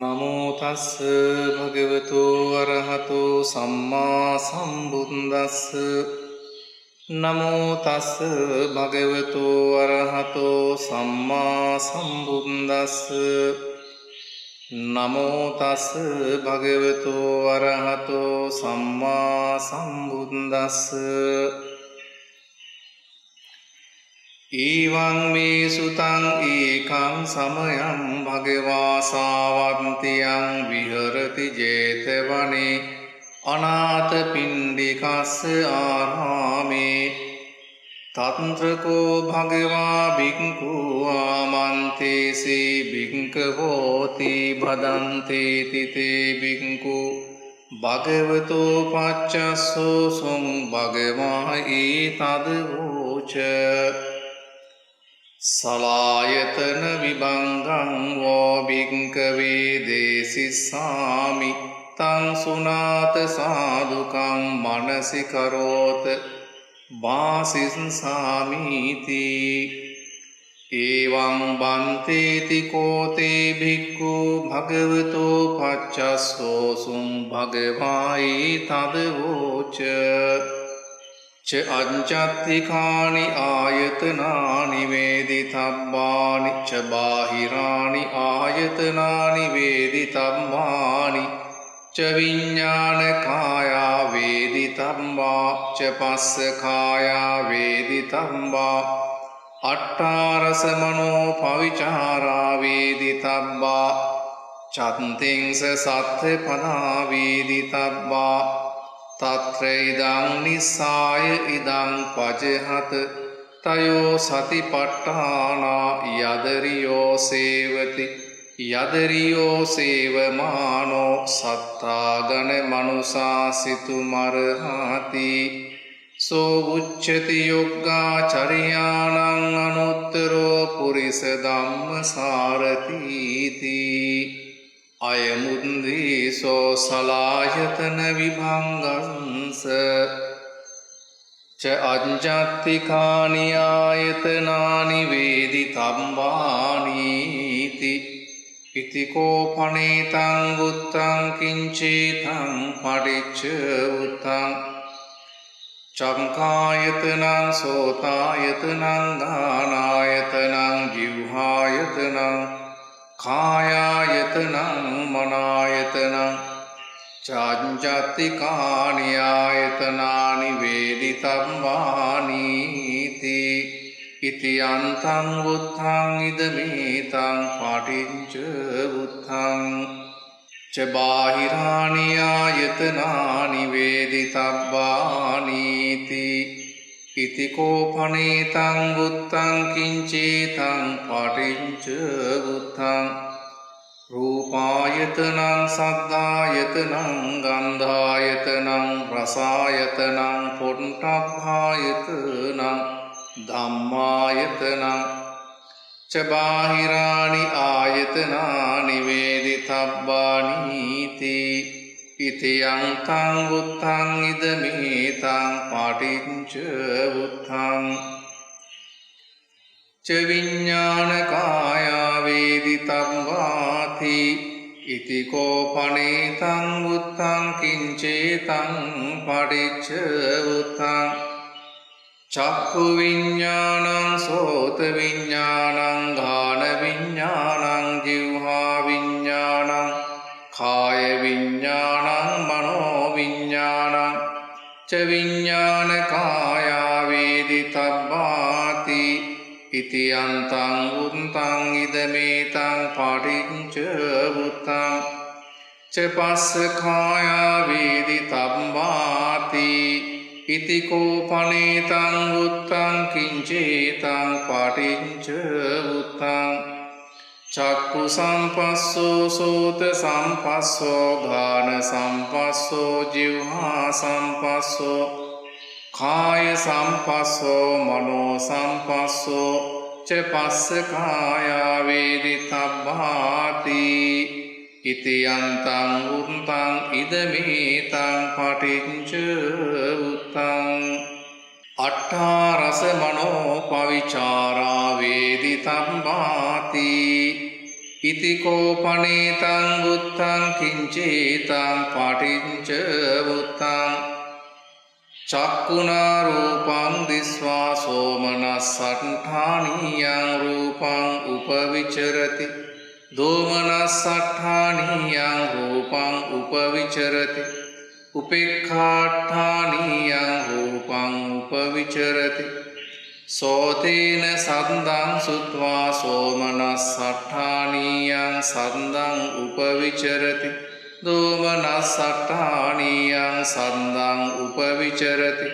නමෝ තස්ස භගවතු අරහතෝ සම්මා සම්බුද්දස්ස නමෝ තස්ස භගවතු අරහතෝ සම්මා සම්බුද්දස්ස නමෝ තස්ස භගවතු අරහතෝ සම්මා සම්බුද්දස්ස ඊවං මේ සුතං ඒකං සමයං භගවා සාවන්තියං විහරති 제තවනේ අනාථපිණ්ඩිකස්ස ආරාමේ තන්ත්‍රකෝ භගවා භික්ඛු ආමන්තේසී භික්ඛවෝති භදන්තේති තේ භික්ඛු භගවතෝ පච්චස්සෝ සුං භගවා ඊතදවෝච සලායතන විභංගං වෝ භික්ඛවේ දේසිස්සාමි තං සුනාත සාදුකං මනසිකරෝත වාසිස්සාමීති එවං බන්තේති කෝතේ භික්ඛු භගවතෝ පච්චස්සෝ සුං භගවායි තදවෝච ච අඤ්ඤත්තිකානි ආයතනානි වේදිතබ්බානි ච බාහිරානි ආයතනානි වේදිතබ්බානි ච විඤ්ඤාණකායා වේදිතබ්බා ච පස්සකායා වේදිතබ්බා අට්ඨාරස මනෝ පවිචාරා වේදිතබ්බා චත්තිංස සත්ථ පදා වේදිතබ්බා තත්‍ර ඉදං නිස්සාය ඉදං පජහත තයෝ සතිපට්ඨානා යදරියෝ සේවති යදරියෝ සේවමානෝ සත්තාගන මනුසාසිතු මරහති සෝ උච්චති යොග්ගාචරියාණං අනුත්තරෝ පුරිස ධම්මසාරතීති අයමුද්දීසෝ සලායතන විභංගංස ච අඤ්ඤත්තිකානි ආයතනානි වේදිතබ්බානීති ඉතිකෝ පනේතං උත්තං කිංචේතං පටිච්ච උත්තං චක්ඛායතනං සෝතායතනං ගානායතනං ජීවහායතනං කායායතනං මනායතනං චාඤ්ඤත්තිකානි ආයතනානි වේදිතබ්බානීති ඉති අන්තං උත්තං ඉදමේතං පටිච්ච උත්තං ච බාහිරානි ආයතනානි වේදිතබ්බානීති ඉතිකෝ පනේතං උත්තං කිංචේතං පටිච්ච උත්තං රූපායතනං සද්ධායතනං ගන්ධායතනං රසායතනං පොට්ටබ්බායතනං ධම්මායතනං ච බාහිරානි ආයතනානි වේදිතබ්බානීති ඉති අන්තං උත්තං ඉදමේතං පටිච්ච උත්තං ච විඤ්ඤාණකායා වේදිතබ්බාති ඉති කෝපනේතං උත්තං කිංචේතං පටිච්ච උත්තං චක්ඛු විඤ්ඤාණං සෝත විඤ්ඤාණං ගාන විඤ්ඤාණං જીවහා විඤ්ඤාණං කාය විඤ්ඤාණං මනෝ විඤ්ඤාණං ච විඤ්ඤාණකායා වේදිතබ්බාති ඉති අන්තං උත්තං ඉදමේතං පටිච්ච උත්තං ච පස්සකායා වේදිතබ්බාති ඉති කෝපනේතං උත්තං කිංචේතං පටිච්ච උත්තං චක්ඛු සම්පස්සෝ සෝත සම්පස්සෝ ගාන සම්පස්සෝ જીවහා සම්පස්සෝ කාය සම්පස්සෝ මනෝ සම්පස්සෝ ච පස්සකායා වේදිතබ්බාති ඉති අන්තං උත්තං ඉදමේතං පටිච්ච උත්තං අට්ඨාරස මනෝ පවිචාරා වේදිතබ්බාති ඉතිකෝ පනේතං උත්තං කිංචේතං පටිච්ච උත්තං චක්කුණා රූපං දිස්වා සෝමනස්සට්ඨානියං රූපං උපවිචරති දෝමනස්සට්ඨානියං රූපං උපවිචරති උපේක්ඛාට්ඨානියං රූපං උපවිචරති සෝතේන සද්දං සුත්වා සෝමනස්සට්ඨානියං සද්දං උපවිචරති දෝමනස්සට්ඨානියං සද්දං උපවිචරති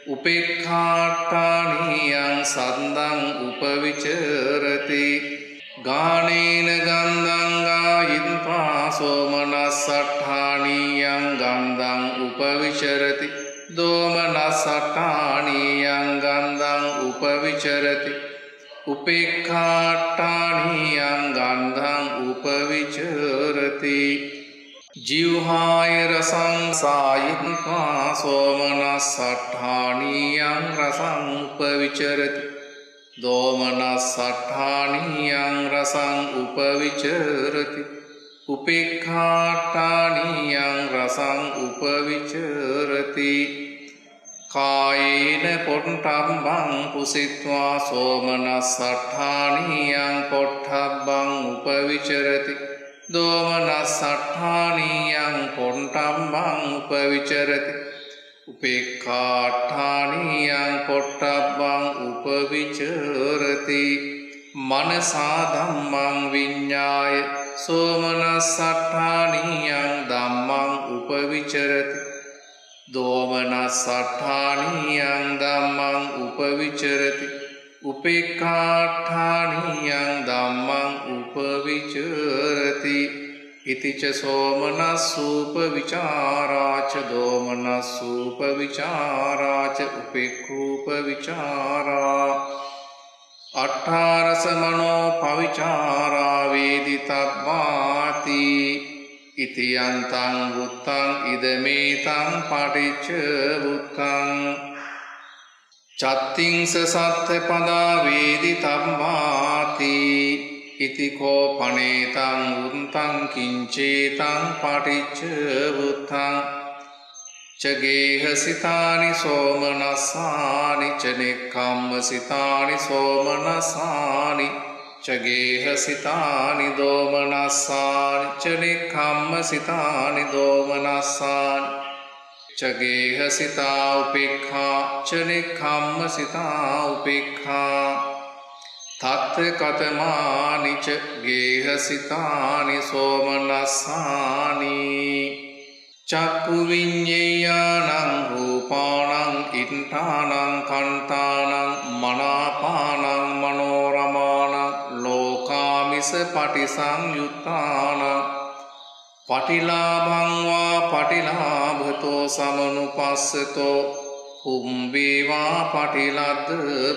උපේක්ඛාට්ඨානියං සද්දං උපවිචරති ගානේන ගන්ධං ගායිත්වා සෝමනස්සට්ඨානියං ගන්ධං උපවිචරති දෝමනස්සට්ඨානියං ගන්ධං උපවිචරති උපේක්ඛාට්ඨානියං ගන්ධං උපවිචරති ජීවහාය රසං සායිත්වා සෝමනස්සට්ඨානියං රසං උපවිචරති දෝමනස්සට්ඨානියං රසං උපවිචරති උපේක්ඛාට්ඨානියං රසං උපවිචරති කායේන පොට්ඨබ්බං පුසිත්වා සෝමනස්සට්ඨානියං පොට්ඨබ්බං උපවිචරති දෝමනස්සට්ඨානියං පොට්ඨබ්බං උපවිචරති උපේක්ඛාට්ඨානියං පොට්ඨබ්බං උපවිචරති මනසා ධම්මං විඤ්ඤාය සෝමනස්සට්ඨානියං ධම්මං උපවිචරති දෝමනස්සට්ඨානියං ධම්මං උපවිචරති උපේක්ඛාට්ඨානියං ධම්මං උපවිචරති ඉතිච සෝමනස්සූපවිචාරාච දෝමනස්සූපවිචාරාච උපේක්ඛූපවිචාරා අට්ඨාරස මනෝ පවිචාරා වේදිතබ්බාති ඉති යන්තං වුත්තං ඉදමේතං පටිච්ච වුත්තං චත්තිංස සත්ථ පදා වේදිතබ්බාති ඉති කෝ පනේතං උත්තං කිංචේතං පටිච්ච වුත්තං චගේහසිතානි සෝමනස්සානි චනෙක්ඛම්මසිතානි සෝමනස්සානි චගේහසිතානි දෝමනස්සානි චනෙක්ඛම්මසිතානි දෝමනස්සානි චගේහසිතා උපේක්ඛා චනෙක්ඛම්මසිතා උපේක්ඛා තත්ථ කතමානි ච ගේහසිතානි සෝමනස්සානි චක්ඛු විඤ්ඤාණං රූපාණං ඉත්තානං කන්තානං මනාපානං මනෝරමාණං ලෝකාමිස පටිසංයුත්තානං පටිලාභං වා පටිලාභතෝ සමනුපස්සතෝ පුම්බේවා පටිලද්ද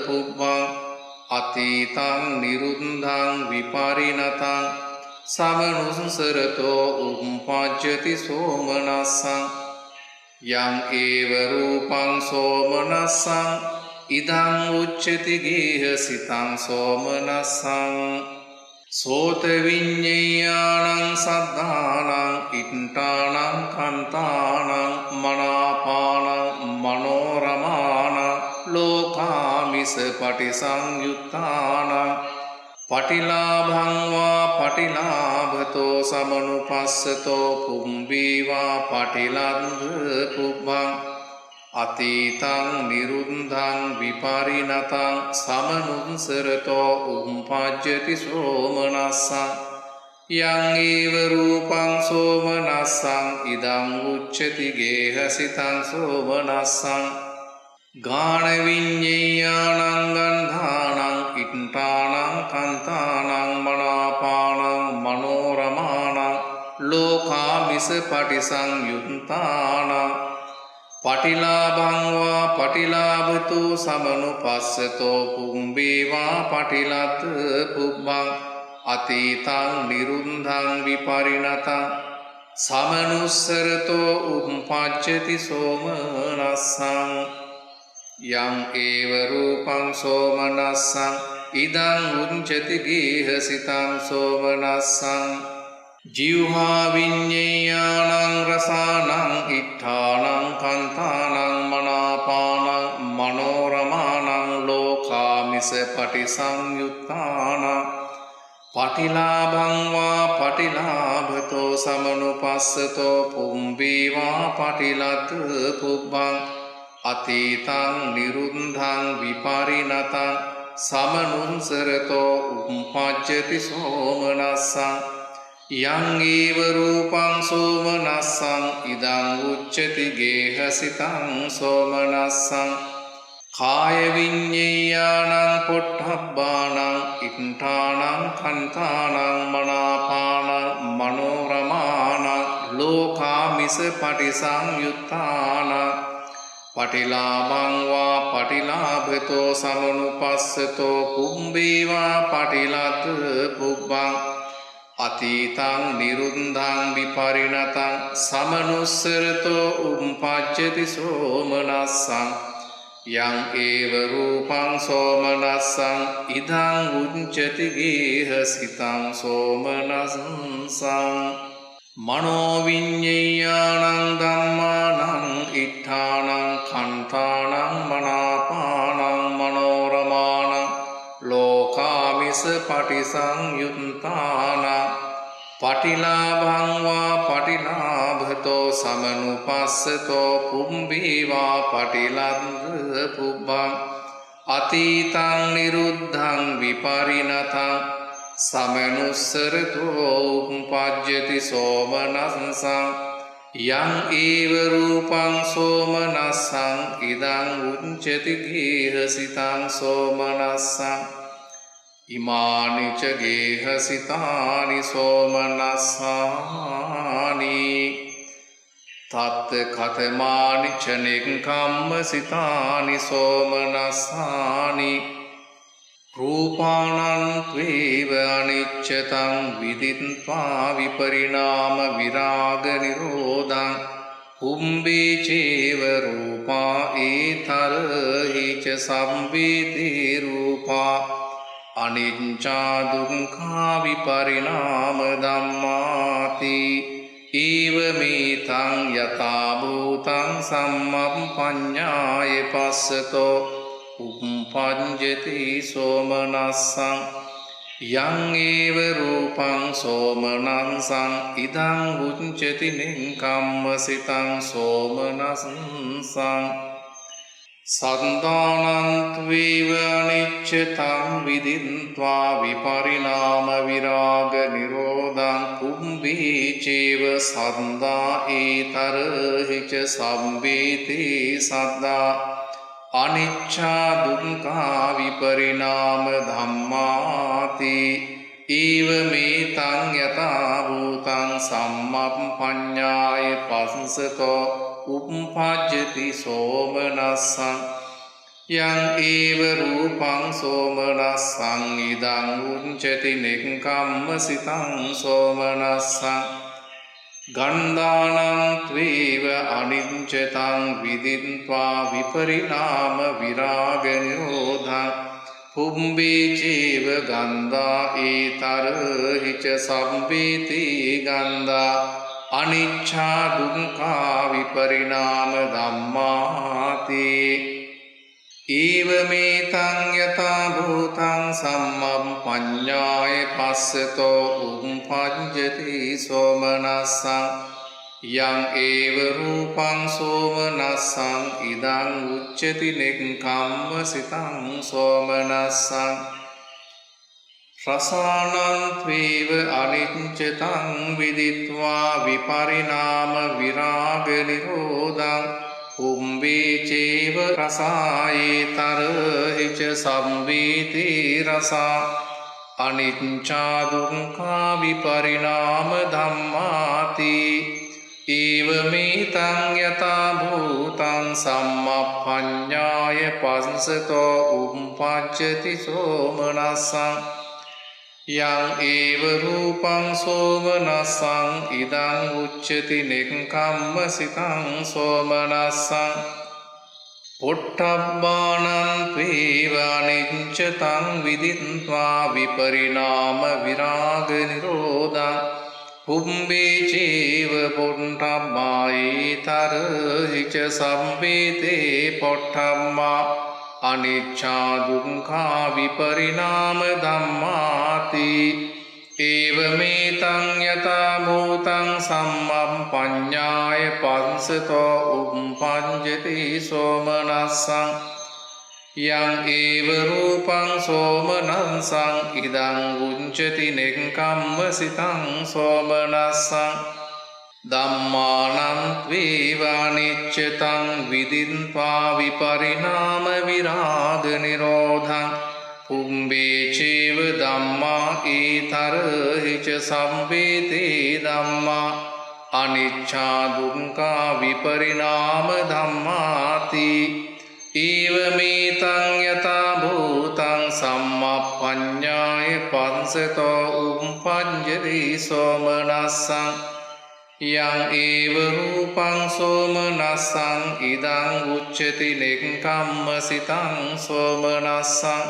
පුබ්බං අතීතං නිරුද්ධං විපරිණතං සමනුසරතෝ උප්පජ්ජති සෝමනස්සං යං ඒව රූපං සෝමනස්සං ඉදං උච්චති ගේහසිතං සෝමනස්සං සෝත විඤ්ඤාණං සද්ධානං ඉත්තානං කන්තානං මනාපානං මනෝරමාණං ලෝකාමිස පටිසංයුත්තානං පටිලාභං වා පටිලාභතෝ සමනුපස්සතෝ පුම්බේවා පටිලද්ද පුබ්බං අතීතං නිරුද්ධං විපරිණතං සමනුසරතෝ උප්පජ්ජති සෝමනස්සං යං ඒව රූපං සෝමනස්සං ඉදං උච්චති ගේහසිතං සෝමනස්සං ගාන විඤ්ඤාණං ගන්ධානං ඉත්තානං කන්තානං මනාපානං මනෝරමාණං ලෝකාමිස පටිසංයුත්තානං පටිලාභං වා පටිලාභතෝ සමනුපස්සතෝ පුම්බේවා පටිලද්ද පුබ්බං අතීතං නිරුද්ධං විපරිණතං සමනුස්සරතෝ උප්පජ්ජති සෝමනස්සං යං ඒව රූපං සෝමනස්සං ඉදං උච්චති ගේහසිතං සෝමනස්සං ජීවහා විඤ්ඤාණං රසානං ඉත්තානං කන්තානං මනාපානං මනෝරමාණං ලෝකාමිස පටිසංයුත්තානං පටිලාභං වා පටිලාභතෝ සමනුපස්සතෝ පුම්බේවා පටිලත් පුබ්බං අතීතං නිරුද්ධං විපරිණතං සමනුන්සරතෝ උප්පජ්ජති සෝමනස්සං යං ඒව රූපං සෝමනස්සං ඉදං උච්චති ගේහසිතං සෝමනස්සං කාය විඤ්ඤාණං පොට්ඨබ්බාණං ඉත්තානං කන්තානං මනාපානං මනෝරමාණං ලෝකාමිස පටිසංයුත්තානං පටිලාභං වා පටිලාභතෝ සමනුපස්සතෝ පුම්බේවා පටිලත් පුබ්බං අතීතං නිරුද්ධං විපරිණතං සමනුස්සරතෝ උප්පජ්ජති සෝමනස්සං යං ඒව රූපං සෝමනස්සං ඉදං උච්චති ගේහසිතං සෝමනස්සං මනෝවිඤ්ඤාණං ධම්මානං ඉත්තානං කන්තානං මනාපානං මනෝරමාණං ලෝකාමිස පටිසංයුත්තානං පටිලාභං වා පටිලාභතෝ සමනුපස්සතෝ පුම්බේවා පටිලත් පුබ්බං අතීතං නිරුද්ධං විපරිණතං සමනුස්සරතෝ උප්පජ්ජති සෝමනස්සං යං ඒව රූපං සෝමනස්සං ඉදං උච්චති ගේහසිතං සෝමනස්සං ඉමානි ච ගේහසිතානි සෝමනස්සානි තත් කතමානි ච නෙක්ඛම්මසිතානි සෝමනස්සානි රූපාණං ත්වේව අනිච්චතං විදිත්වා විපරිණාම විරාග නිරෝධං පුම්බේ චේව රූපා ඒතරහි ච සම්බේති රූපා අනිච්චා දුක්ඛා විපරිණාම ධම්මාති ඊව මේතං යථා භූතං සම්මප්පඤ්ඤාය පස්සතෝ උප්පජ්ජති සෝමනස්සං යං ඒව රූපං සෝමනස්සං ඉදං උච්චති නෙක්ඛම්මසිතං සෝමනස්සං සන්දානං ත්වේව අනිච්චතං විදිත්වා විපරිණාම විරාග නිරෝධං පුම්බේ චේව සද්දා ඒතරහි ච සම්බේති සද්දා අනිච්චා දුක්ඛා විපරිණාම ධම්මාති ඊව මේතං යථා භූතං සම්මප්පඤ්ඤාය පස්සතෝ උප්පජ්ජති සෝමනස්සං යං ඒව රූපං සෝමනස්සං ඉදං උච්චති නෙක්ඛම්මසිතං සෝමනස්සං ගන්ධානං ත්වේව අනිච්චතං විදිත්වා විපරිණාම විරාග නිරෝධං පුම්බේ චේව ගන්ධා ඒතරහි ච සම්බේති ගන්ධා අනිච්චා දුක්ඛා විපරිණාම ධම්මාති ඊව මේතං යථා භූතං සම්මප්පඤ්ඤාය පස්සතෝ උප්පජ්ජති සෝමනස්සං යං ඒව රූපං සෝමනස්සං ඉදං උච්චති නෙක්ඛම්මසිතං සෝමනස්සං රසානං ත්වේව අනිච්චතං විදිත්වා විපරිණාම විරාග නිරෝධං පුම්බේ චේව රසායතරහි ච සම්බේති රසා අනිච්චා දුක්ඛා විපරිණාම ධම්මාති ඊව මේතං යථා භූතං සම්මප්පඤ්ඤාය පස්සතෝ උප්පජ්ජති සෝමනස්සං යං ඒව රූපං සෝමනස්සං ඉදං උච්චති නෙක්ඛම්මසිතං සෝමනස්සං පොට්ටබ්බානං ත්වේව අනිච්චතං විදිත්වා විපරිණාම විරාග නිරෝධං පුම්බේ චේව පොට්ටබ්බායිතරහිච සම්පේතේ පොට්ටබ්බා අනිච්චා දුක්ඛා විපරිණාම ධම්මාති ඒවමේතං යතා භූතං සම්මප්පඤ්ඤාය පස්සතෝ උප්පඤ්ජති සෝමනස්සං යං ඒව රූපං සෝමනස්සං ඉදං උච්චති නෙක්ඛම්ම සිතං සෝමනස්සං ධම්මානං ත්වේවානිච්චතං විදිත්වා විපරිණාම විරාග නිරෝධං පුම්බේ චේව ධම්මා ඊතරහිච සම්පේතේ ධම්මා අනිච්චා දුක්ඛා විපරිණාම ධම්මාති ඒවමේතං යතා භූතං සම්මප්පඤ්ඤාය පස්සතෝ උප්පඤ්ජති සෝමනස්සං යං ඒව රූපං සෝමනස්සං ඉදං උච්චති නෙක්ඛම්ම සිතං සෝමනස්සං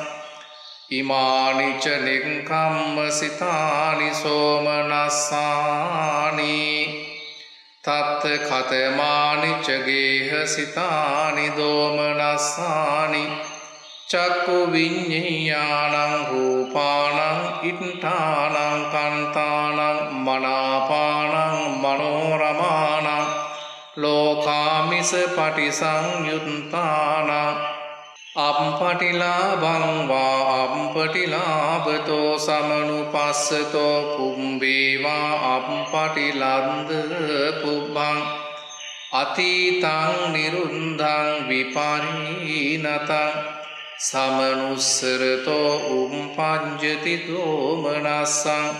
ඉමානි ච නෙක්ඛම්ම සිතානි සෝමනස්සානි තත් ඛතමානි ච ගේහ සිතානි දෝමනස්සානි චක්කු විඤ්ඤාණං රූපාණං ඉත්තානං කන්තානං මනාපානං මනෝරමාණං ලෝකාමිස පටිසංයුත්තානං අප්පටිලාභං වා අප්පටිලාභතෝ සමනුපස්සතෝ පුම්බේවා අප්පටිලන්ද පුබ්බං අතීතං නිරුන්ධං විපරිණතං සමනුස්සරතෝ උප්පඤ්ජති දෝමනස්සං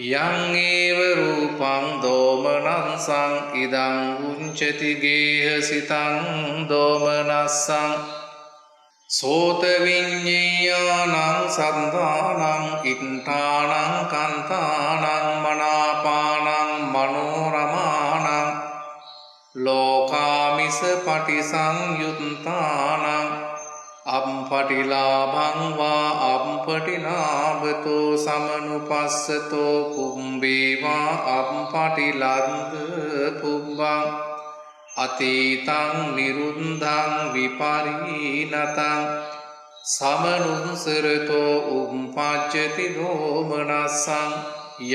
යං ඒව රූපං දෝමනස්සං ඉදං උච්චති ගේහසිතං දෝමනස්සං සෝත විඤ්ඤාණං සද්ධානං ඉත්තානං කන්තානං මනාපානං මනෝරමාණං ලෝකාමිස පටිසංයුත්තානං අප්පටිලාභං වා අප්පටිලාභතෝ සමනුපස්සතෝ පුම්බේවා අප්පටිලන්ද පුබ්බං අතීතං නිරුන්ධං විපරිණතං සමනුස්සරතෝ උප්පජ්ජති දෝමනස්සං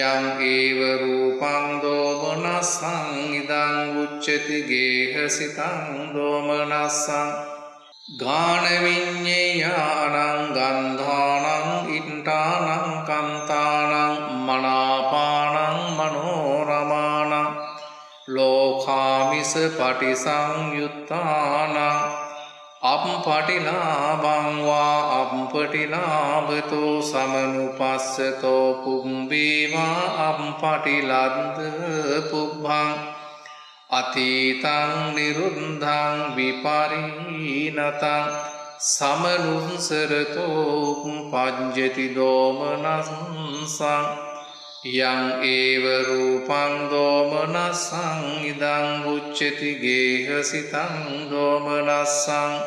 යං ඒව රූපං දෝමනස්සං ඉදං උච්චති ගේහසිතං දෝමනස්සං ගාන විඤ්ඤාණං ගන්ධානං ඉත්තානං කන්තානං මනාපානං මනෝරමාණං ලෝකාමිස පටිසංයුත්තානං අප්පටිලාභං වා අප්පටිලාභතෝ සමනුපස්සතෝ පුම්බේවා අප්පටිලන්ද පුබ්බං අතීතං නිරුන්ධං විපරිණතං සමනුස්සරතෝ උප්පජ්ජති දෝමනස්සං යං ඒව රූපං දෝමනස්සං ඉදං උච්චති ගේහසිතං දෝමනස්සං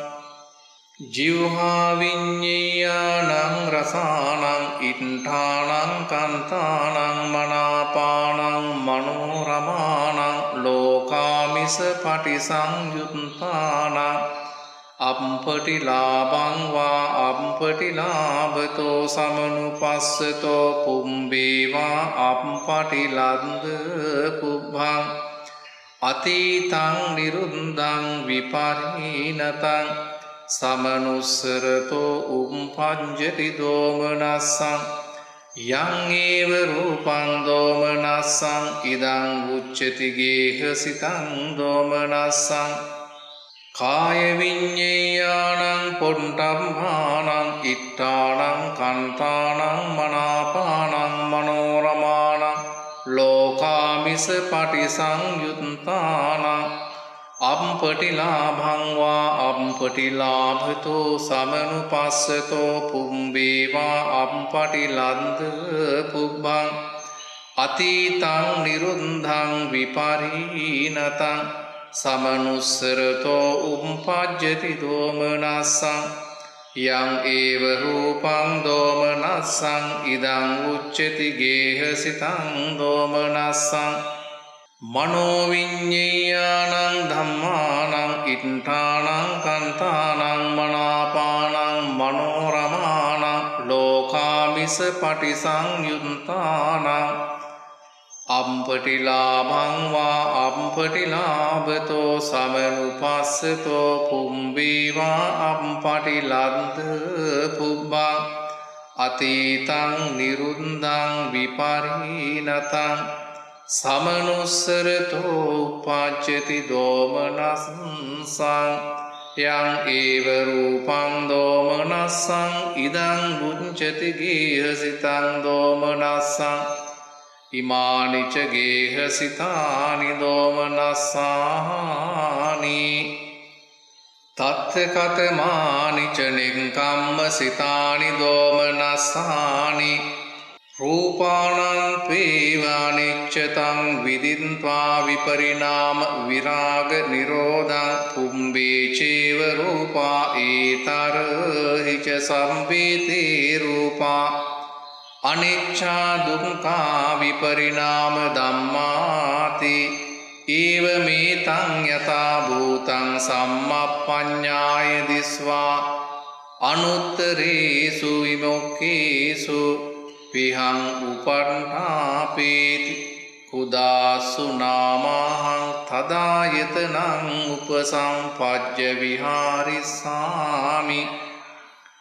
ජීවහා විඤ්ඤාණං රසාණං ඉත්තානං කන්තානං මනාපානං මනෝරමාණං ලෝකාමිස පටිසංයුත්තානං අප්පටිලාභං වා අප්පටිලාභතෝ සමනුපස්සතෝ පුම්බේවා අප්පටිලන්ද පුබ්බං අතීතං නිරුන්ධං විපරිණතං සමනුස්සරතෝ උප්පජ්ජති දෝමනස්සං යං ඒව රූපං දෝමනස්සං ඉදං උච්චති ගේහසිතං දෝමනස්සං කාය විඤ්ඤාණං පොට්ටබ්බානං ඉත්තානං කන්තානං මනාපානං මනෝරමාණං ලෝකාමිස පටිසංයුත්තානං අප්පටිලාභං වා අප්පටිලාභතෝ සමනුපස්සතෝ පුම්බේවා අප්පටිලන්ද පුබ්බං අතීතං නිරුන්ධං විපරිණතං සමනුස්සරතෝ උම්පජ්ජති දෝමනස්සං යං ඒව රූපං දෝමනස්සං ඉදං උච්චති ගේහසිතං දෝමනස්සං මනෝවිඤ්ඤාණං ධම්මානං ඉත්තානං කන්තානං මනාපානං මනෝරමාණං ලෝකාමිස පටිසංයුත්තානං අම්පටිලාභං වා අම්පටිලාභතෝ සමනුපස්සතෝ පුම්බේවා අම්පටිලද්ද පුබ්බං අතීතං නිරුද්ධං විපරිණතං සමනුස්සරතෝ උපජ්ජති දෝමනස්සං යං ඒව රූපං දෝමනස්සං ඉදං උච්චති ගේහසිතං දෝමනස්සං ඉමානිච ගේහසිතානි දෝමනස්සානි තත්ථකතමානිච නෙක්ඛම්ම සිතානි දෝමනස්සානි රූපාණං ත්වේවානිච්ඡතං විදිත්වා විපරිණාම විරාග නිරෝධං පුම්බේ චේව රූපා ඒතරහි ච සම්පීතේ රූපා අනිච්ඡා දුක්ඛා විපරිණාම ධම්මාති ඒව මේතං යතා භූතං සම්මප්පඤ්ඤාය දිස්වා අනුත්තරේසු විමුක්ඛේසු විහං උපට්ඨාපේති කුදාසු නාමහං තදායතනං උපසම්පජ්ජ විහාරිස්සාමි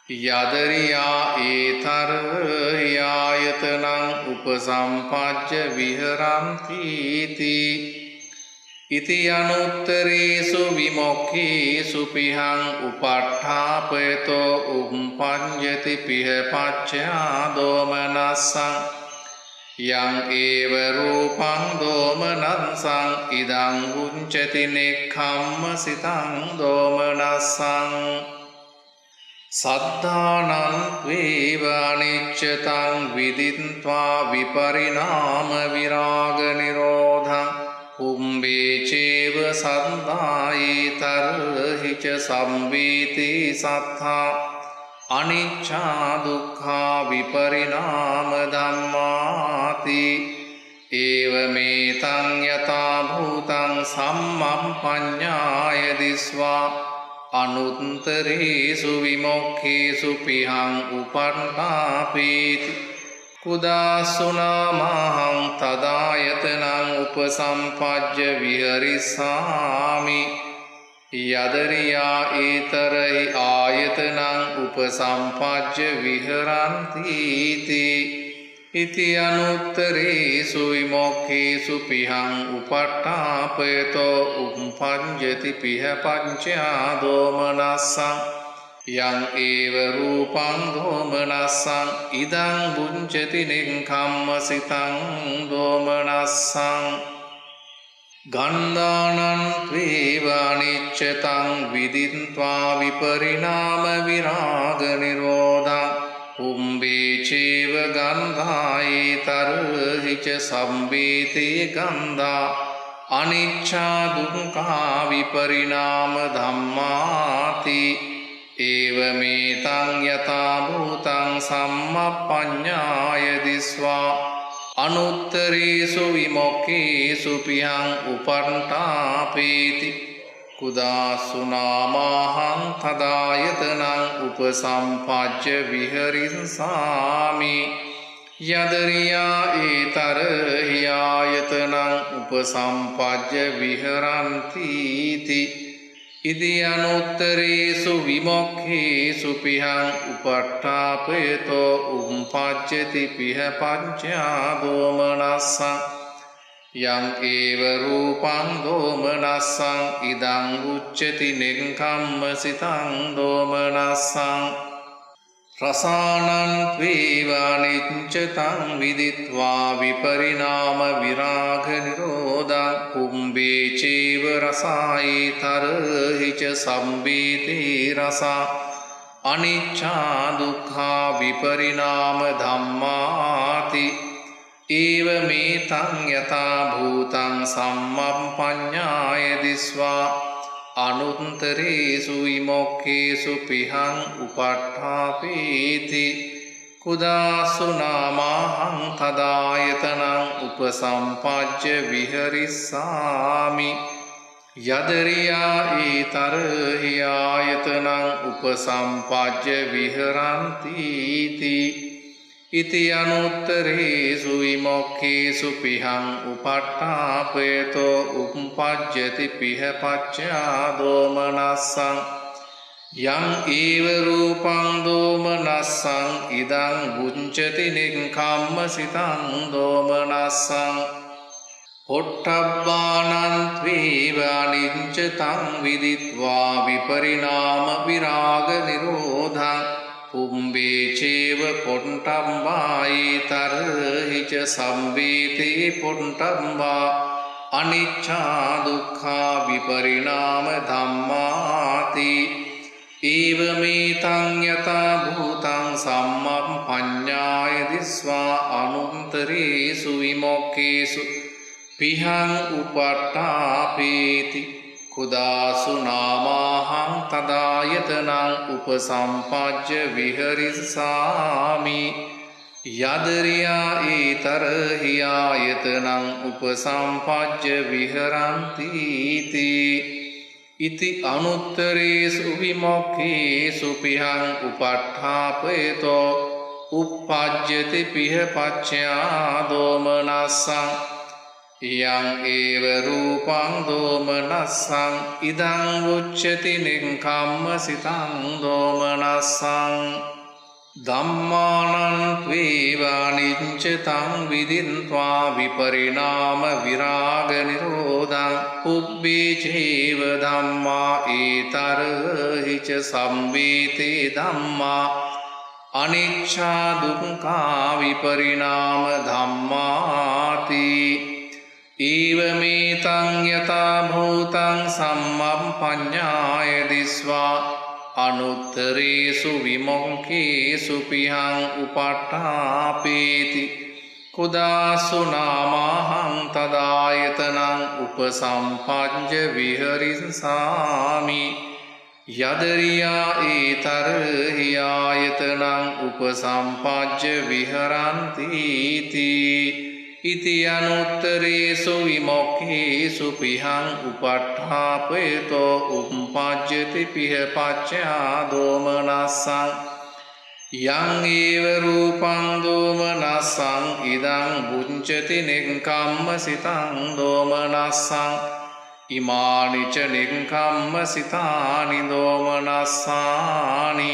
යදරියා ඒතරයායතනං උපසම්පජ්ජ විහරಂತೀති ඉති අනුත්තරේසු විමුක්ඛේසු පිහං උපට්ඨාපයතෝ උම්පඤ්ඤති පිහ පච්චයා දෝමනස්සං යං ඒව රූපං දෝමනස්සං ඉදං උච්චති නෙක්ඛම්ම සිතං දෝමනස්සං සද්ධානං ත්වේවානිච්ඡතං විදිත්වා විපරිණාම විරාග නිරෝධං පුම්බේ චේව සද්ධායේතරහි ච සම්වේති සත්තා අනිච්ඡා දුක්ඛා විපරිණාම ධම්මාති ඒව මේතං යතා භූතං සම්මප්පඤ්ඤාය දිස්වා අනුත්තරේසු විමුක්ඛේසු පිහං උපට්ඨාපේති කුදාසු නාමහං තදායතනං උපසම්පජ්ජ විහරිස්සාමි යදරියා ඒතරහි ආයතනං උපසම්පජ්ජ විහරಂತೀති ඉති අනුත්තරේසු විමුක්ඛේසු පිහං උපට්ඨාපයතෝ උම්පඤ්ඤති පිහ පංචයා දෝමනස්සං යං ඒව රූපං දෝමනස්සං ඉදං බුඤ්ජති නෙක්ඛම්ම සිතං දෝමනස්සං ගන්ධානං ත්වේවානිච්ඡතං විදිත්වා විපරිණාම විරාග නිරෝධං පුම්බේ චේව ගන්ධායේතරහි ච සම්වේතේ ගන්ධා අනිච්ඡා දුක්ඛා විපරිණාම ධම්මාති ඒව මේතං යතා භූතං සම්මප්පඤ්ඤාය දිස්වා අනුත්තරේසු විමුක්ඛේසු පිහං උපට්ඨාපේති කුදාසු නාමහං තදායතනං උපසම්පජ්ජ විහරිස්සාමි යදරියා ඒතරහි ආයතනං උපසම්පජ්ජ විහරಂತೀති ඉදි අනුත්තරේසු විමුක්ඛේසු පිහං උපට්ඨාපයතෝ උම්පජ්ජති පිහ පංචයා දෝමනස්සං යං ඒව රූපං දෝමනස්සං ඉදං උච්චති නෙක්ඛම්ම සිතං දෝමනස්සං රසානං ත්වේවානිච්ඡතං විදිත්වා විපරිණාම විරාග නිරෝධං පුම්බේ චේව රසායේතරහි ච සම්වේති රසා අනිච්ඡා දුක්ඛා විපරිණාම ධම්මාති ඒවමේතං යථා භූතං සම්මප්පඤ්ඤාය දිස්වා අනුත්තරේසු විමුක්ඛේසු පිහං උපට්ඨාපේති කුදාසු නාමහං තදායතනං උපසම්පජ්ජ විහරිස්සාමි යදරියා ඊතරහි ආයතනං උපසම්පජ්ජ විහරන්ති ඉති අනුත්තරේසු විමුක්ඛේසු පිහං උපට්ඨාපේතෝ උප්පජ්ජති පිහ පච්චා දෝමනස්සං යං ඒව රූපං දෝමනස්සං ඉදං බුඤ්ජති නික්ඛම්ම සිතං දෝමනස්සං පොට්ඨබ්බානං ත්වේව අනිච්චතං විදිත්වා විපරිණාම විරාග නිරෝධං පුම්බේ චේව පොට්ඨබ්බායි තරහිච සම්වේතේ පොට්ඨබ්බා අනිච්චා දුක්ඛා විපරිණාම ධම්මාති ඒවමේතං යථා භූතං සම්මප්පඤ්ඤාය දිස්වා අනුත්තරේසු විමුක්ඛේසු පිහං උපට්ඨාපේති කුදාසු නාමහං තදායතනං උපසම්පජ්ජ විහරිස්සාමි යදරියා ඊතරහි ආයතනං උපසම්පජ්ජ විහරන්ති ඉති අනුත්තරේසු විමුක්ඛේසු පිහං උපට්ඨාපේතෝ උප්පජ්ජති පිහ පච්චයා දෝමනස්සං යං ඒව රූපං දෝමනස්සං ඉදං උච්චති නික්ඛම්ම සිතං දෝමනස්සං ධම්මානං ත්වේවානිච්චතං විදිත්වා විපරිණාම විරාග නිරෝධං උබ්බේ චේව ධම්මා ඒතරහිච සම්වේතේ ධම්මා අනිච්චා දුක්ඛා විපරිණාම ධම්මාති ඒවමේතං යථා භූතං සම්මප්පඤ්ඤාය දිස්වා අනුත්තරේසු විමුක්ඛේසු පිහං උපට්ඨාපේති කුදාසු නාමහං තදායතනං උපසම්පජ්ජ විහරිස්සාමි යදරියා ඊතරහි ආයතනං උපසම්පජ්ජ විහරන්ති ඉති අනුත්තරේසු විමුක්ඛේසු පිහං උපට්ඨාපේතෝ උප්පජ්ජති පිහ පච්චා දෝමනස්සං යං ඒව රූපං දෝමනස්සං ඉදං බුඤ්ජති නික්ඛම්ම සිතං දෝමනස්සං ඉමානි ච නික්ඛම්ම සිතානි දෝමනස්සානි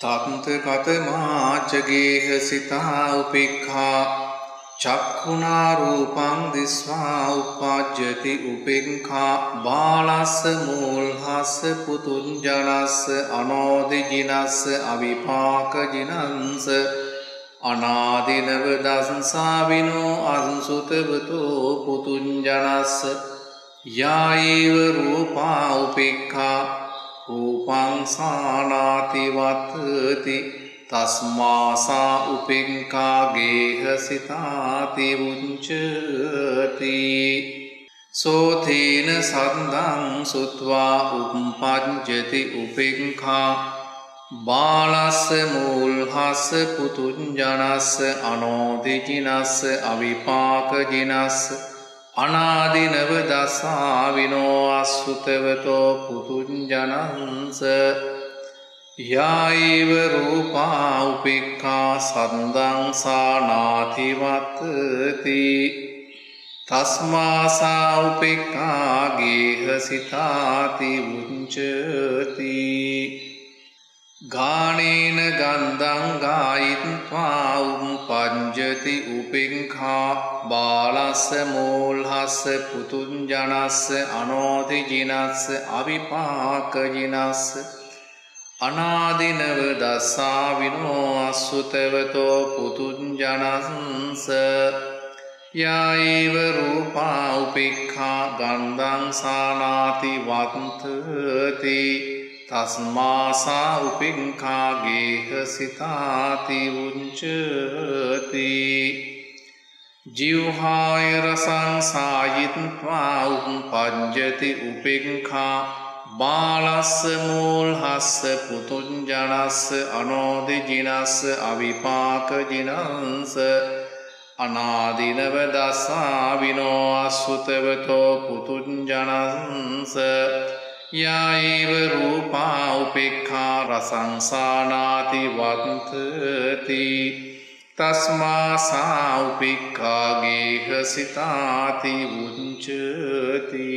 තත්ත කතමාච ගේහ සිතා උපේක්ඛා චක්ඛුනා රූපං දිස්වා උප්පජ්ජති උපේක්ඛා බාලස්ස මූල්හස්ස පුතුංජනස්ස අනෝදිජිනස්ස අවිපාක ජිනංස අනාදිනව දස්සාවිනෝ අසුතවතෝ පුතුංජනස්ස යායේව රූපා උපේක්ඛා රූපං සානාති වත්තති තස්මාසා උපේක්ඛා ගේහ සිතාති උච්චති සෝතේන සද්දං සුත්වා උප්පජ්ජති උපේක්ඛා බාලස්ස මූල්හස්ස පුතුංජනස්ස අනෝදිජිනස්ස අවිපාකජිනස්ස අනාදිනව දස්සාවිනෝ අසුතවතෝ පුතුංජනංස යායේව රූපා උපේක්ඛා සද්දං සානාති වත්තති තස්මාසා උපේක්ඛා ගේහ සිතාති උච්චති ගානේන ගන්ධං ගායිත්වා උප්පජ්ජති උපේක්ඛා බාලස්ස මූල්හස්ස පුතුංජනස්ස අනෝදිජිනස්ස අවිපාකජිනස්ස අනාදිනව දස්සාවිනෝ අසුතවතෝ පුතුංජනංස යායේව රූපා උපේක්ඛා ගන්ධං සානාති වත්තති තස්මාසා උපේක්ඛා ගේහ සිතාති උච්චති जिह्वाय रसं सायित्वा उपपद्यते उपेक्षां बालस्य मूढस्य पुतुञ्जनस्य अनोदिजिनस्य अविपाकजिनस्य अनादिनवदशाविनो असुतवतो पुतुञ्जनस्य या एव रूपा उपेक्षा रसंसानाति वर्तते तस्मा सा उपेक्षा गेहसिताति उच्यते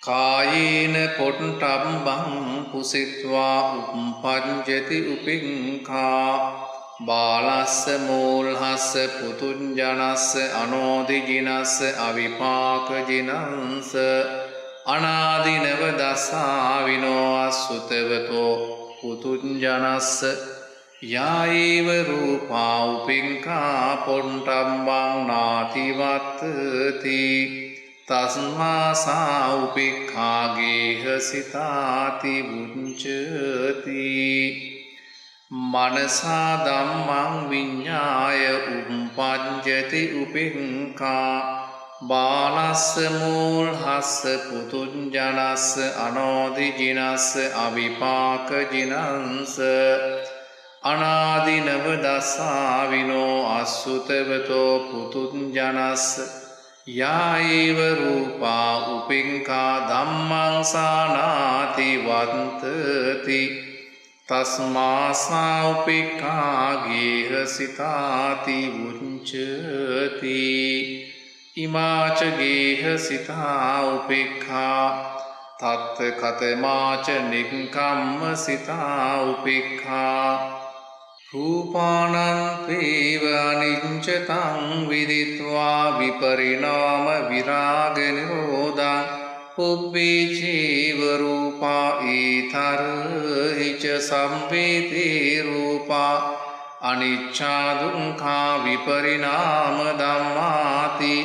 कायेन पोट्टम्बं पुसित्वा उपपद्यते उपेक्षा बालस्य मूढस्य पुतुञ्जनस्य अनोदिजिनस्य अविपाकजिनस्य अनादिनवदशाविनो असुतवतो पुतुञ्जनस्य या एव रूपा उपेक्षा पोट्टम्बं नाति वर्तते तस्मा सा उपेक्षा गेहसिताति उच्यते मनसा धम्मं विज्ञाय उपपद्यते उपेक्षा बालस्य मूढस्य पुतुञ्जनस्य अनोदिजिनस्य अविपाकजिनस्य अनादिनवदशाविनो असुतवतो पुतुञ्जनस्य या एव रूपा उपेक्षा धम्मं सानाति वर्तते तस्मा सा उपेक्षा गेहसिताति उच्यते इमा च गेहसिता उपेक्षा तत्कथमा च निक्कम्मसिता उपेक्षा रूपाणां त्वेव अनिच्छतां विदित्वा विपरिणाम विरागनिरोधं पुब्बे चैव रूपा एतर्हि च संवेते रूपा अनिच्छा दुःखा विपरिणाम धम्माति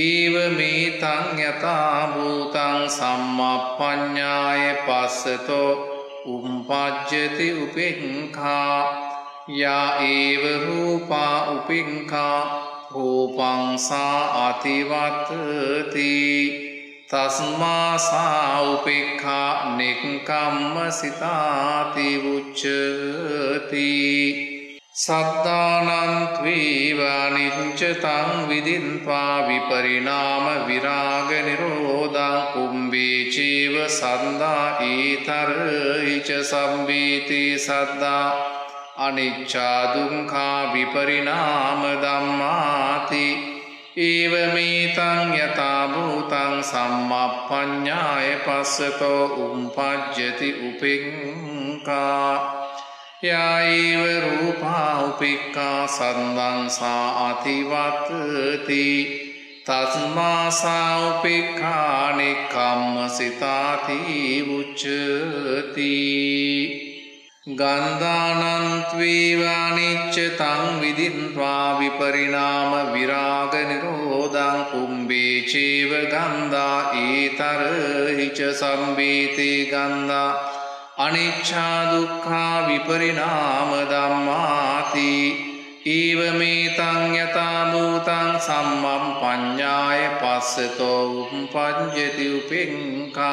एवमेतं यथा भूतं सम्मपඤ्ඤाय पश्यतो उपपद्यते उपेक्षा या एव रूपा उपेक्षा रूपं सा अतिवर्तते तस्मा सा उपेक्षा निक्कम्मसिताति उच्यते सद्दानं त्वेव अनिच्छतं विदित्वा विपरिणाम विरागनिरोधं पुंबे चैव सद्दा एतर्हि च संवेते सद्दा अनिच्छा दुःखा विपरिणाम धम्माति एवमेतं यथा भूतं सम्मपඤ्ඤाय पश्यतो उपपद्यते उपेक्षा या एव रूपा उपेक्षा सद्दां सा अतिवर्तते तस्मा सा उपेक्षा निक्कम्मसिताति उच्यते गन्धानं त्वेव अनिच्छतं विदित्वा विपरिणाम विरागनिरोधं पुंबे चैव गन्धा एतर्हि च संवेते गन्धा अनिच्छा दुःखा विपरिणाम धम्माति एवमेतं यथा भूतं सम्मपඤ्ඤाय पश्यतो उपपद्यते उपेक्षा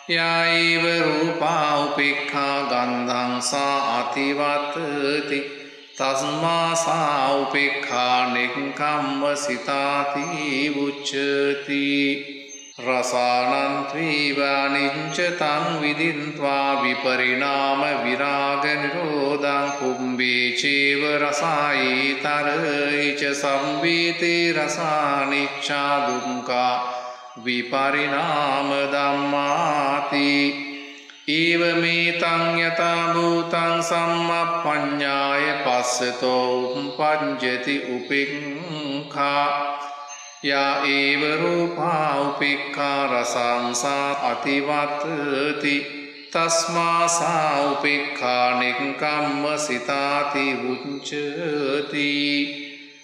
या एव रूपा उपेक्षा गन्धं सा अतिवर्तते तस्मा सा उपेक्षा निक्कम्मसिताति उच्यते रसानं त्वेव अनिच्छतं विदित्वा विपरिणाम विरागनिरोधं पुंबे चैव रसा एतर्हि च संवेते रसानिच्छा दुःखा विपरिणाम धम्माति एवमेतं यथा भूतं सम्मपඤ्ඤाय पश्यतो उपपद्यते उपेक्षा या एव रूपा उपेक्षा रसां सा अतिवर्तते तस्मा सा उपेक्षा निक्कम्मसिताति उच्यते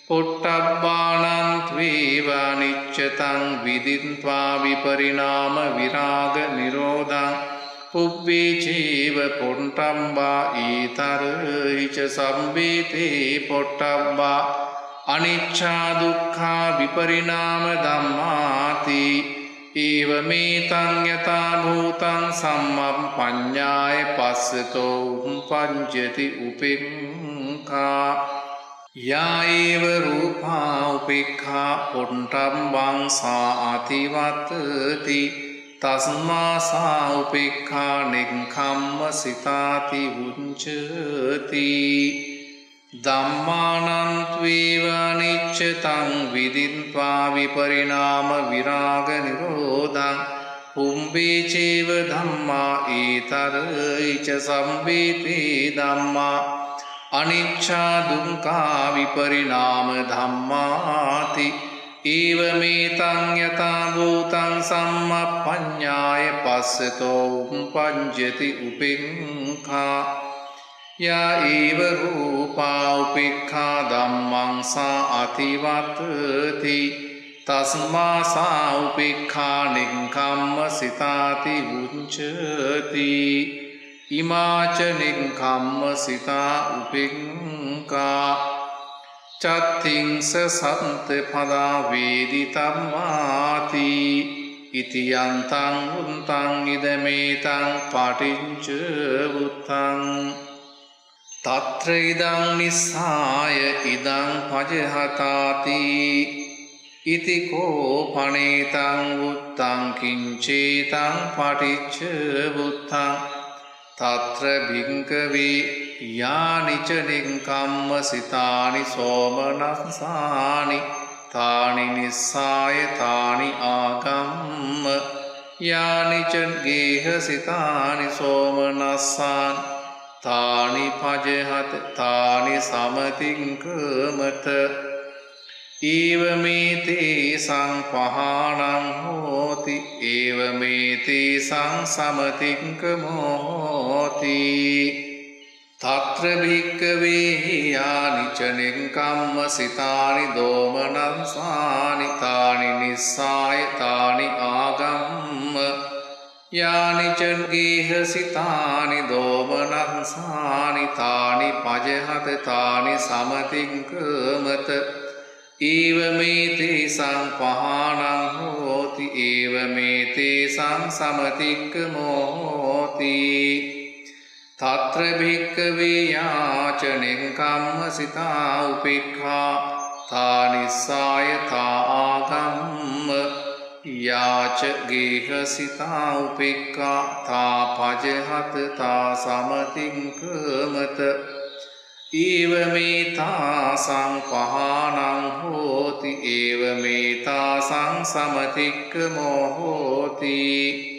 पोट्टब्बानं त्वेव अनिच्छतं विदित्वा विपरिणाम विरागनिरोधं पुब्बे चैव पोट्टम्बा एतर्हि च संवेते पोट्टब्बा අනිච්චා දුක්ඛා විපරිණාම ධම්මාති ඒවමේතං යතා භූතං සම්මප්පඤ්ඤාය පස්සතෝ උප්පඤ්ඤති උපෙක්ඛා යා ඒව රූපා උපේක්ඛා පොට්ටම්බං සාතිවත්ති තස්මා සා උපේක්ඛා නෙක්ඛම්ම සිතාති උච්චති ධම්මානං ත්වේව අනිච්චතං විදිත්වා විපරිණාම විරාග නිරෝධං පුම්බේ චේව ධම්මා ඒතරයිච සම්බේතේ ධම්මා අනිච්චා දුක්ඛා විපරිණාම ධම්මාති ඒවමේතං යතා භූතං සම්මප්පඤ්ඤාය පස්සතෝ උප්පඤ්ඤති උපෙක්ඛා යා ඒව රූපා උපේක්ඛා ධම්මං සා අතිවත්ති තස්මා සා උපේක්ඛා නෙක්ඛම්ම සිතාති උච්චති ඉමාච නෙක්ඛම්ම සිතා උපෙක්ඛා චත්තිංස සත්ත පදා වේදිතම්මාති ඉතියන්තං උන්තං ඉදමේතං පටිච්ච වුත්තං තත්‍ර ඉදං නිස්සාය ඉදං පජහතාති ඉති කෝ පනේතං වුත්තං කිංචේතං පටිච්ච වුත්තං තත්‍ර භික්ඛවේ යානිච නෙක්ඛම්ම සිතානි සෝමනස්සානි තානි නිස්සාය තානි ආගම්ම යානිච ගේහ සිතානි සෝමනස්සානි තානි පජහත තානි සමතිංකමත ඒවමේතේ සංපහානං හෝති ඒවමේතේ සංසමතිංකමෝ හෝති තත්‍ර භික්ඛවේ යානිච නෙක්ඛම්ම සිතානි දෝමනස්සානි තානි නිස්සාය තානි ආගම්ම යානිච ගේහ සිතානි දෝමනස්සානි තානි පජහත තානි සමතිංකමත ඒවමේතේ සංපහානං හෝති ඒවමේතේ සංසමතික්ඛමෝ හෝති තත්‍ර භික්ඛවේ යාච නෙක්ඛම්ම සිතා උපේක්ඛා තා නිස්සාය තා ආගම්ම යාච ගේහ සිතා උපේක්ඛා තා පජහත තා සමතික්ඛමත ඒවමේතා සංපහානං හෝති ඒවමේතා සංසමතික්ඛමෝ හෝති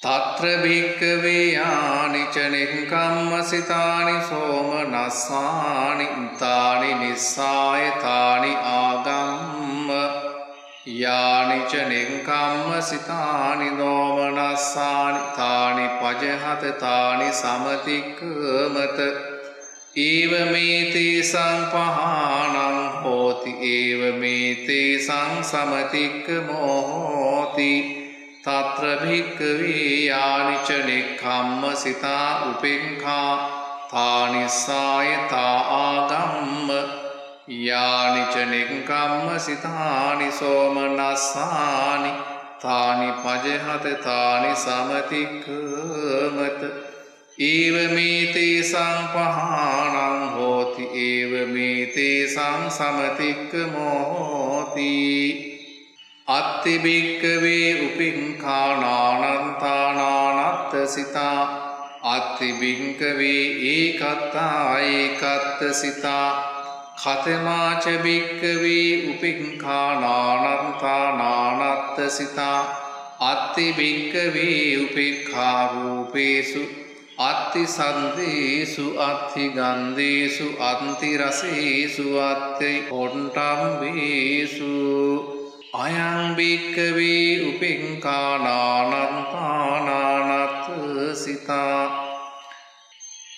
තත්‍ර භික්ඛවේ යානිච නෙක්ඛම්ම සිතානි සෝමනස්සානි තානි නිස්සාය තානි ආගම්ම යානිච නෙක්ඛම්ම සිතානි දෝමනස්සානි තානි පජහත තානි සමතික්ඛමත ඒවමේතේ සංපහානං හෝති ඒවමේතේ සංසමතික්ඛමෝ හෝති තත්‍ර භික්ඛවේ යානිච නෙක්ඛම්ම සිතා උපේක්ඛා තා නිස්සාය තා ආගම්ම යානිච නෙක්ඛම්ම සිතානි සෝමනස්සානි තානි පජහත තානි සමතික්ඛමත ඒවමේතේ සංපහානං හෝති ඒවමේතේ සංසමතික්ඛමෝ හෝති අත්ති භික්ඛවේ උපෙක්ඛානානන්තානානත්ත සිතා අත්ති භික්ඛවේ ඒකත්තා ඒකත්ත සිතා ඛතමාච භික්ඛවේ උපෙක්ඛානානන්තානානත්ත සිතා අත්ති භික්ඛවේ උපේක්ඛා රූපේසු අත්ති සන්දේසු අත්ති ගන්ධේසු අත්ති රසේසු අත්ති පොට්ටම්බේසු අයං භික්ඛවේ උපෙක්ඛානානන්තානානත්ත සිතා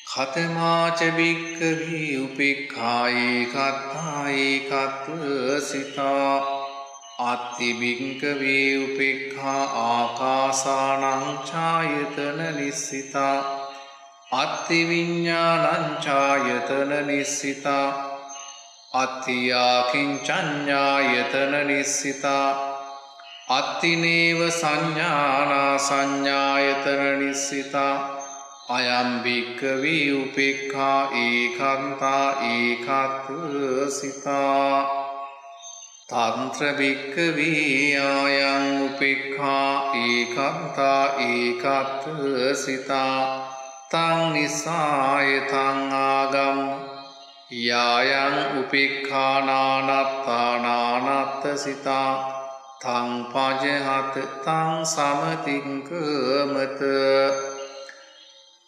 ඛතමාච භික්ඛවේ උපේක්ඛා ඒකත්තා ඒකත්ත සිතා අත්ති භික්ඛවේ උපේක්ඛා ආකාසානං ඡායතන නිස්සිතා අත්ති විඤ්ඤාණං ඡායතන නිස්සිතා අත්තියා කිංචඤ්ඤායතන නිස්සිතා අත්තිනේව සංඥානා සංඥායතන නිස්සිතා අයම් භික්ඛවේ උපේක්ඛා ඒකන්තා ඒකත්සිතා තන්ත්‍ර භික්ඛවේ ආයං උපේක්ඛා ඒකන්තා ඒකත්සිතා තං නිසාය තං ආගම් යායං උපේක්ඛා නානත්තා නානත්තසිතා තං පජහත තං සමතික්කමත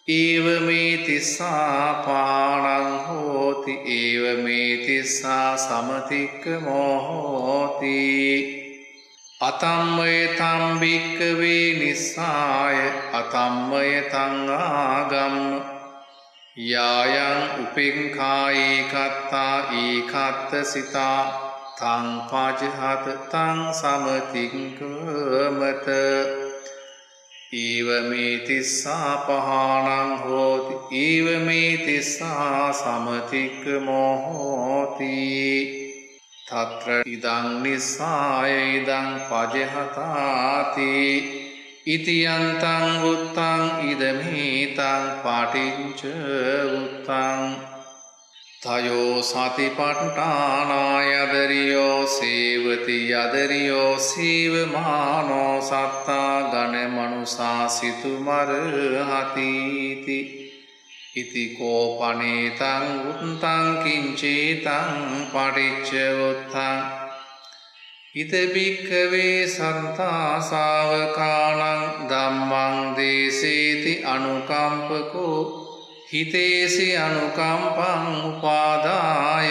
ඒවමේ තිස්සා පාණං හෝති ඒවමේ තිස්සා සමතික්කමෝ හෝති අතම්මය තම් භික්ඛවේ නිස්සාය අතම්මය තං ආගම්ම යායං උපෙක්ඛා ඒකත්තා ඒකත්තසිතා තං පජහත තං සමතික්කමත ඒවමේ තිස්සා පහාණං හෝති ඒවමේ තිස්සා සමතික්කමෝ හෝති තත්‍ර ඉදං නිස්සාය ඉදං පජහතාති ඉති යන්තං වුත්තං ඉදමේතං පටිච්ච වුත්තං තයෝ සතිපට්ඨානා යදරියෝ සේවති යදරියෝ සීවමානෝ සත්තා ගණ මනුසා සිතුමරහතිති ඉති කෝපනේතං උත්තං කිංචේතං පටිච්ච වුත්තං ඉද භික්ඛවේ සත්තා ශාවකාණං ධම්මං දේසේති අනුකම්පකෝ හිතේසි අනුකම්පං උපාදාය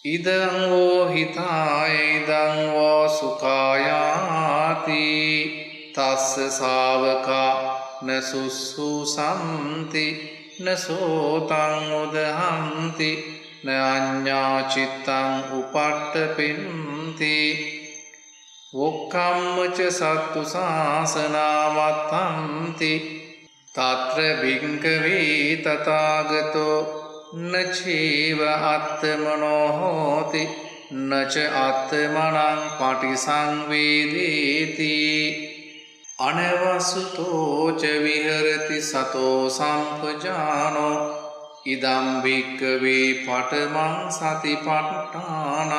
ඉදං වෝ හිතාය ඉදං වෝ සුඛායාති තස්ස ශාවකා නසුස්සුසන්ති නසෝතං උදහන්ති න අඤ්ඤා චිත්තං උපට්ඨපෙන්ති වොක්ඛම්මච සත්තු සාසනාවත්තන්ති තත්‍ර භික්ඛවේ තථාගතෝ නචේව අත්තමනෝ හෝති නච අත්තමනං පටිසංවේදේති අනවසුතෝ ච විහෙරති සතෝ සම්පජානෝ ඉදම් භික්ඛවේ පඨමං සතිපට්ඨානං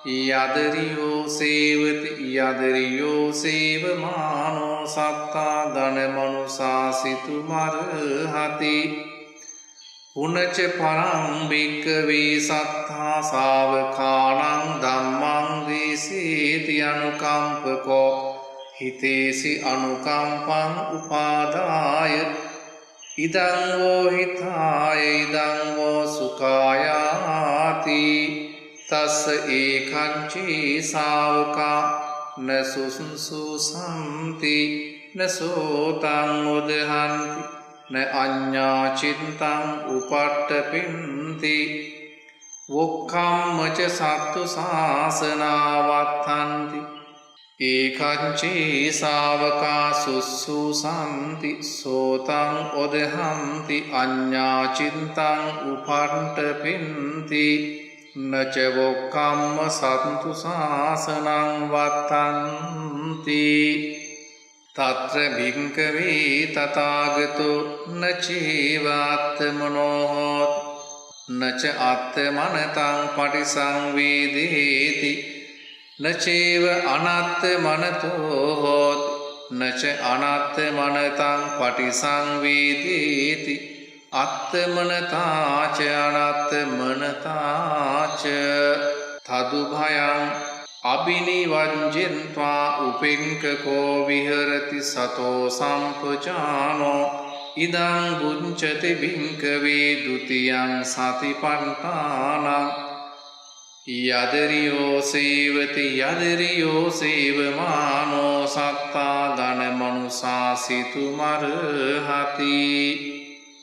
යදරියෝ සේවති යදරියෝ සේවමානෝ සත්තා ගණ මනුසා සිතුමරහති පුනච පරං භික්ඛවේ සත්තා ශාවකාණං ධම්මං දේසේති අනුකම්පකෝ හිතේසි අනුකම්පං උපාදාය ඉදං වෝ හිතාය ඉදං වෝ සුඛායාති තස්ස ඒකංචී ශාවකා නසුසුසන්ති නසෝතං උදහන්ති න අඤ්ඤා චිත්තං උපට්ඨපෙන්ති වොක්ඛම්මච සත්තු සාසනාවත්තන්ති ඒකංචී ශාවකා සුසුසන්ති සෝතං උදහන්ති අඤ්ඤා චිත්තං උපට්ඨපෙන්ති නච වොක්ඛම්ම සත්තු සාසනං වත්තන්ති තත්‍ර භික්ඛවේ තථාගතෝ නචේවාත්තමනෝ හෝති නච අත්තමනතං පටිසංවේදේති නචේව අනත්තමනතෝ හෝති නච අනත්තමනතං පටිසංවේදේති අත්තමනතාච අනත්තමනතාච තදුභයං අබිනිවංජෙන්त्वा උපෙන්කකෝ විහෙරති සතෝ සම්පජානෝ ඉදං බුඤ්චති භික්ඛවේ ဒ ුතියං සතිපට්ඨානං යදරියෝ සේවති යදරියෝ සේවමානෝ සත්තා ගණ මනුසා සිතුමරහති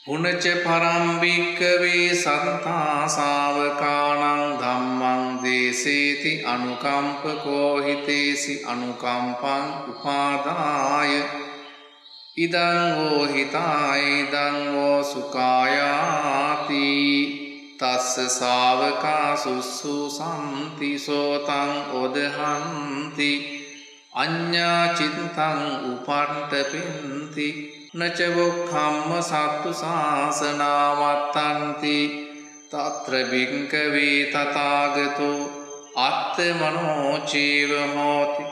පුනච පරම් භික්ඛවේ සත්තා ශාවකාණං ධම්මං දේසේති අනුකම්පකෝ හිතේසි අනුකම්පං උපාදාය ඉදං වෝ හිතාය ඉදං වෝ සුඛායාති තස්ස ශාවකා සුස්සුසන්ති සෝතං ඔදහන්ති අඤ්ඤා චිත්තං උපට්ඨපෙන්ති නච වොක්ඛම්ම සත්තු ශාසනාවත්තන්ති තත්‍ර භික්ඛවේ තථාගතෝ අත්තමනෝ චේව හෝති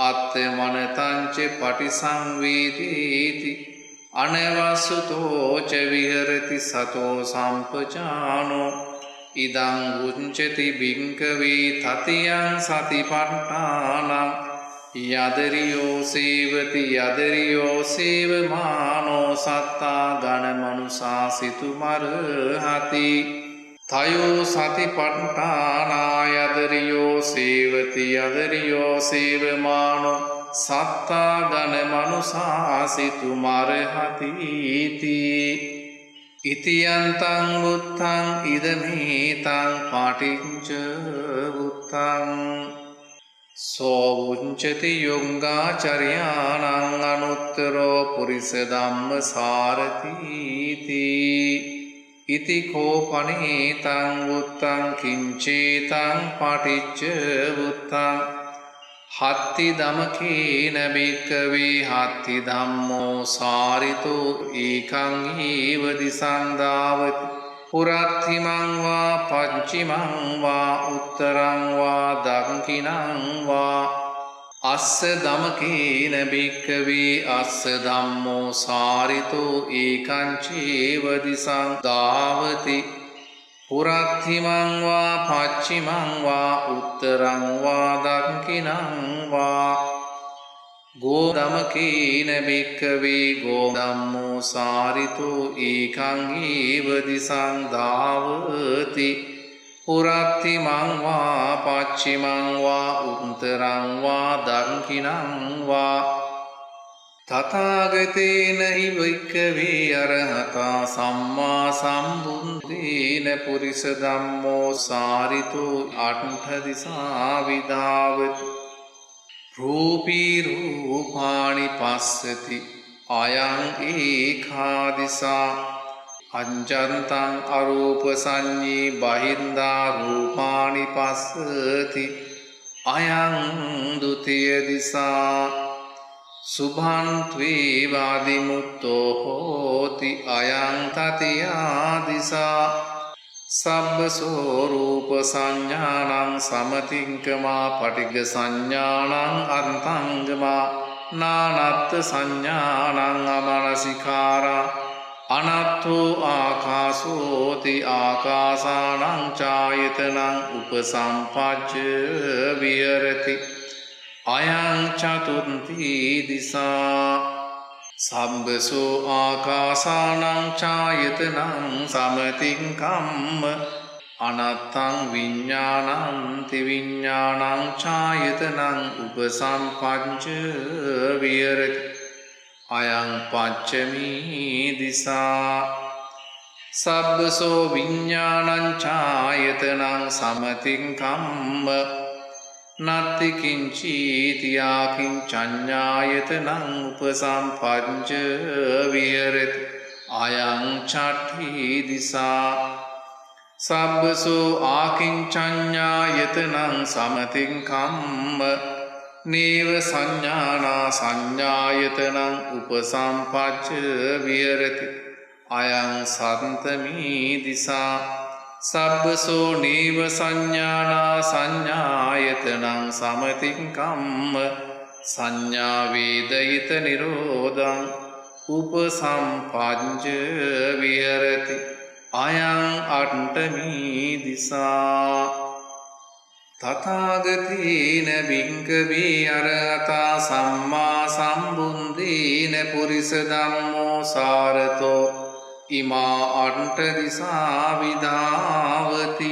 අත්තමනතං ච පටිසංවේදේති අනවස්සුතෝ ච විහෙරති සතෝ සම්පජානෝ ඉදං උච්චති භික්ඛවේ තතියං සතිපට්ඨානං යදරියෝ සේවති යදරියෝ සේවමානෝ සත්තා ගණ මනුසා සිතු මරහති තයෝ සතිපට්ඨානා යදරියෝ සේවති යදරියෝ සේවමානෝ සත්තා ගණ මනුසා සිතු මරහති ඉතියන්තං බුත්තං ඉදමේතං පටිච්ච බුත්තං සෝවුංචති යොංගාචරයානං අනුත්තරෝ පුරිස ධම්ම සාරතීති ඉති කෝපනේතං වුත්තං කිංචේතං පටිච්ච වුත්තං හත්ති ධමකේන භික්ඛවේ හත්ති ධම්මෝ සාරිතෝ ඒකං ඒව දිසං දාවති පුරත්ථිමං වා පංචිමං වා උත්තරං වා දක්ඛිනං වා අස්ස ධමකේන භික්ඛවේ අස්ස ධම්මෝ සාරිතෝ ඒකං චේව දිසං දාවති පුරත්ථිමං වා පච්චිමං වා උත්තරං වා දක්ඛිනං වා ගෝධමකේන භික්ඛවේ ගෝධම්මෝ සාරිතෝ ඒකං ඒව දිසං දාවති පුරත්ථිමං වා පච්චිමං වා උත්තරං වා දක්ඛිනං වා තථාගතේන හි භික්ඛවේ අරහතා සම්මා සම්බුද්දේන පුරිස ධම්මෝ සාරිතෝ අට්ඨ දිසා විදාවති රූපී රූපානි පස්සති අයං ඒකා දිසා අඤ්ඤන්තං අරූප සංඤී බහින්දා රූපානි පස්සති අයං ဒ ුතිය දිසා සුභාන්ත්වේ වාදිමුත්තෝ හෝති අයං තතියා දිසා සබ්බසෝ රූප සංඥානං සමතිංකමා පටිග්ග සංඥානං අන්තංගමා නානත්ත් සංඥානං අමනසිකාරා අනත්තෝ ආකාසෝති ආකාසානං ඡායතනං උපසම්පජ්ජ විහෙරති අයං චතුන්ති දිසා සම්බසෝ ආකාසානං ඡායතනං සමතිංකම්ම අනත්තං විඤ්ඤාණං තිවිඤ්ඤාණං ඡායතනං උපසම්පජ්ජ විහෙරති අයං පච්චමී දිසා සබ්බසෝ විඤ්ඤාණං ඡායතනං සමතිංකම්ම නත්ති කිංචීති ආකින්චඤ්ඤායතනං උපසම්පජ්ජ විහෙරති අයං චට්ඨි දිසා සබ්බසෝ ආකින්චඤ්ඤායතනං සමතිංකම්ම නේව සංඥානා සංඥායතනං උපසම්පජ්ජ විහෙරති අයං සන්තමී දිසා සබ්බසෝ නේව සංඥානා සංඥායතනං සමතිංකම්ම සංඥා වේදිත නිරෝධං උපසම්පජ්ජ විහෙරති අයං අට්ඨමී දිසා තථාගතේන භික්ඛවේ අරහතා සම්මා සම්බුද්දේන පුරිස ධම්මෝ සාරතෝ ඉමා අට්ඨ දිසා විදාවති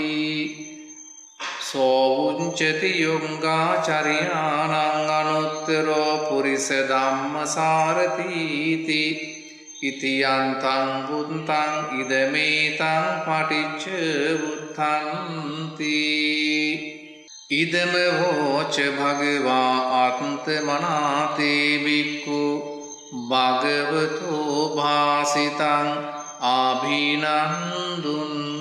සෝවුංචති යොංගාචරයානං අනුත්තරෝ පුරිස ධම්ම සාරතීති ඉතියන්තං බුත්තං ඉදමේතං පටිච්ච බුත්තන්ති ඉදම වෝච භගවා ආත්මනාතේ බික්ඛු භගවතෝ භාසිතං ආභිනන්දුන්